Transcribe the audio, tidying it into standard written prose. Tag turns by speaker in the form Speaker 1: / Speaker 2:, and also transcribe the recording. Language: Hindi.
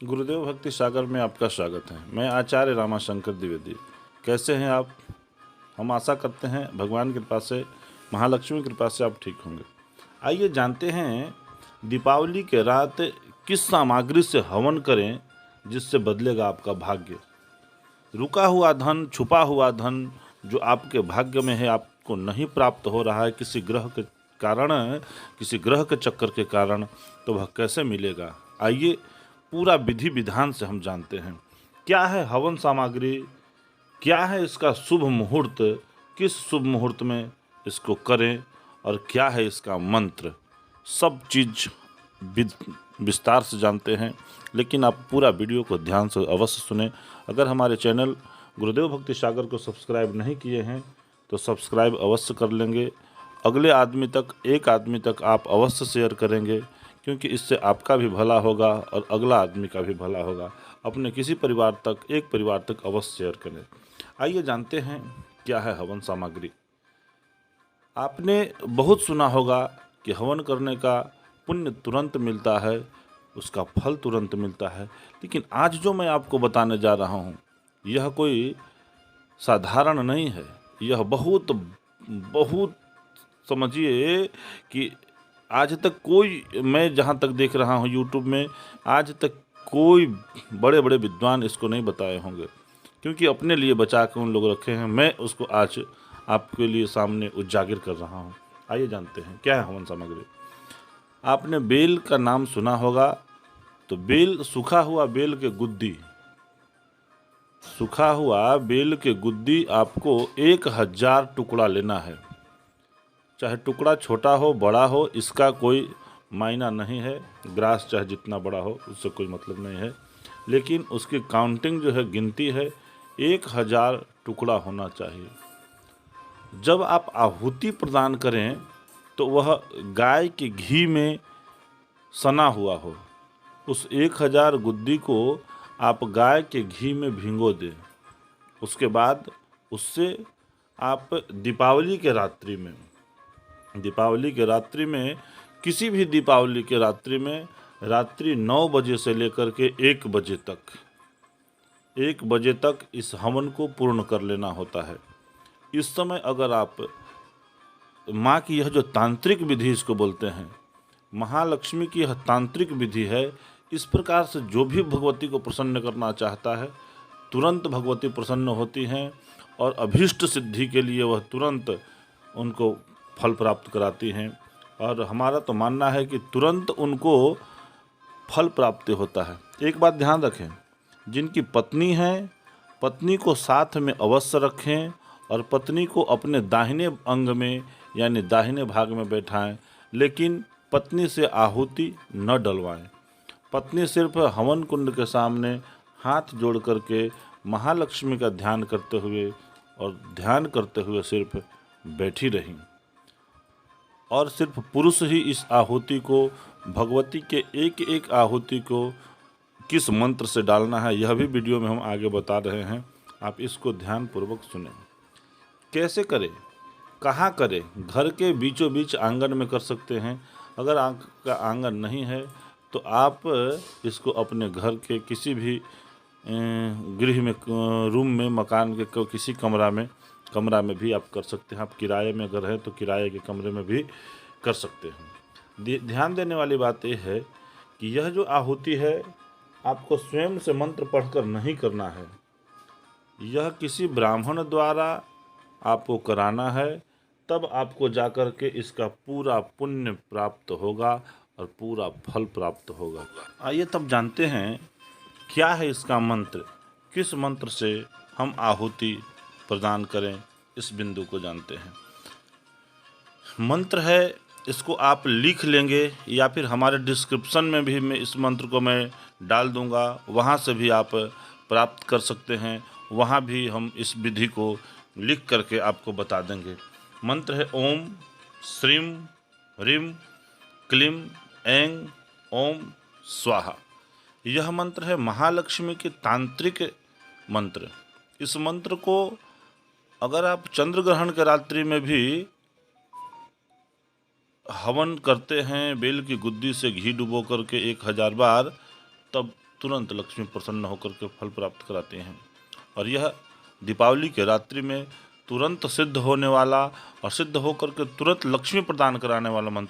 Speaker 1: गुरुदेव भक्ति सागर में आपका स्वागत है। मैं आचार्य रामाशंकर द्विवेदी। कैसे हैं आप? हम आशा करते हैं भगवान की कृपा से, महालक्ष्मी की कृपा से आप ठीक होंगे। आइए जानते हैं दीपावली के रात किस सामग्री से हवन करें जिससे बदलेगा आपका भाग्य। रुका हुआ धन, छुपा हुआ धन जो आपके भाग्य में है, आपको नहीं प्राप्त हो रहा है किसी ग्रह के कारण, किसी ग्रह के चक्कर के कारण, तो वह कैसे मिलेगा? आइए पूरा विधि विधान से हम जानते हैं। क्या है हवन सामग्री, क्या है इसका शुभ मुहूर्त, किस शुभ मुहूर्त में इसको करें, और क्या है इसका मंत्र, सब चीज़ विस्तार से जानते हैं। लेकिन आप पूरा वीडियो को ध्यान से अवश्य सुने। अगर हमारे चैनल गुरुदेव भक्ति सागर को सब्सक्राइब नहीं किए हैं तो सब्सक्राइब अवश्य कर लेंगे। अगले आदमी तक, एक आदमी तक आप अवश्य शेयर करेंगे, क्योंकि इससे आपका भी भला होगा और अगला आदमी का भी भला होगा। अपने किसी परिवार तक, एक परिवार तक अवश्य शेयर करें। आइए जानते हैं क्या है हवन सामग्री। आपने बहुत सुना होगा कि हवन करने का पुण्य तुरंत मिलता है, उसका फल तुरंत मिलता है। लेकिन आज जो मैं आपको बताने जा रहा हूँ, यह कोई साधारण नहीं है। यह बहुत बहुत समझिए कि आज तक कोई, मैं जहाँ तक देख रहा हूँ यूट्यूब में, आज तक कोई बड़े बड़े विद्वान इसको नहीं बताए होंगे, क्योंकि अपने लिए बचा के उन लोग रखे हैं। मैं उसको आज आपके लिए सामने उजागर कर रहा हूँ। आइए जानते हैं क्या है हवन सामग्री। आपने बेल का नाम सुना होगा, तो बेल, सूखा हुआ बेल के गुद्दी, सूखा हुआ बेल के गुद्दी आपको 1000 टुकड़ा लेना है। चाहे टुकड़ा छोटा हो बड़ा हो, इसका कोई मायना नहीं है। ग्रास चाहे जितना बड़ा हो, उससे कोई मतलब नहीं है। लेकिन उसकी काउंटिंग जो है, गिनती है, 1000 टुकड़ा होना चाहिए। जब आप आहुति प्रदान करें तो वह गाय के घी में सना हुआ हो। उस 1000 गुद्दी को आप गाय के घी में भिगो दें। उसके बाद उससे आप दीपावली के रात्रि में, किसी भी दीपावली के रात्रि में, रात्रि 9 बजे से लेकर के 1 बजे तक इस हवन को पूर्ण कर लेना होता है। इस समय अगर आप माँ की, यह जो तांत्रिक विधि इसको बोलते हैं, महालक्ष्मी की यह तांत्रिक विधि है। इस प्रकार से जो भी भगवती को प्रसन्न करना चाहता है, तुरंत भगवती प्रसन्न होती हैं और अभीष्ट सिद्धि के लिए वह तुरंत उनको फल प्राप्त कराती हैं। और हमारा तो मानना है कि तुरंत उनको फल प्राप्ति होता है। एक बात ध्यान रखें, जिनकी पत्नी है, पत्नी को साथ में अवश्य रखें और पत्नी को अपने दाहिने अंग में यानी दाहिने भाग में बैठाएं, लेकिन पत्नी से आहुति न डलवाएं। पत्नी सिर्फ हवन कुंड के सामने हाथ जोड़ करके महालक्ष्मी का ध्यान करते हुए सिर्फ बैठी रहीं। और सिर्फ पुरुष ही इस आहुति को, भगवती के एक एक आहुति को किस मंत्र से डालना है, यह भी वीडियो में हम आगे बता रहे हैं। आप इसको ध्यानपूर्वक सुनें। कैसे करें, कहाँ करें? घर के बीचों बीच आंगन में कर सकते हैं। अगर आपका आंगन नहीं है तो आप इसको अपने घर के किसी भी गृह में, रूम में, मकान के किसी कमरा में भी आप कर सकते हैं। आप किराए में अगर हैं तो किराए के कमरे में भी कर सकते हैं। ध्यान देने वाली बात यह है कि यह जो आहुति है, आपको स्वयं से मंत्र पढ़कर नहीं करना है। यह किसी ब्राह्मण द्वारा आपको कराना है, तब आपको जाकर के इसका पूरा पुण्य प्राप्त होगा और पूरा फल प्राप्त होगा। आइए तब जानते हैं क्या है इसका मंत्र, किस मंत्र से हम आहुति प्रदान करें, इस बिंदु को जानते हैं। मंत्र है, इसको आप लिख लेंगे या फिर हमारे डिस्क्रिप्शन में भी मैं इस मंत्र को मैं डाल दूंगा, वहाँ से भी आप प्राप्त कर सकते हैं। वहाँ भी हम इस विधि को लिख करके आपको बता देंगे। मंत्र है ओम श्रीम ह्रीम क्लीम ऐं ओम स्वाहा। यह मंत्र है महालक्ष्मी के तांत्रिक मंत्र। इस मंत्र को अगर आप चंद्र ग्रहण के रात्रि में भी हवन करते हैं, बेल की गुद्दी से घी डुबो करके 1000 बार, तब तुरंत लक्ष्मी प्रसन्न होकर के फल प्राप्त कराती हैं। और यह दीपावली के रात्रि में तुरंत सिद्ध होने वाला और सिद्ध होकर के तुरंत लक्ष्मी प्रदान कराने वाला मंत्र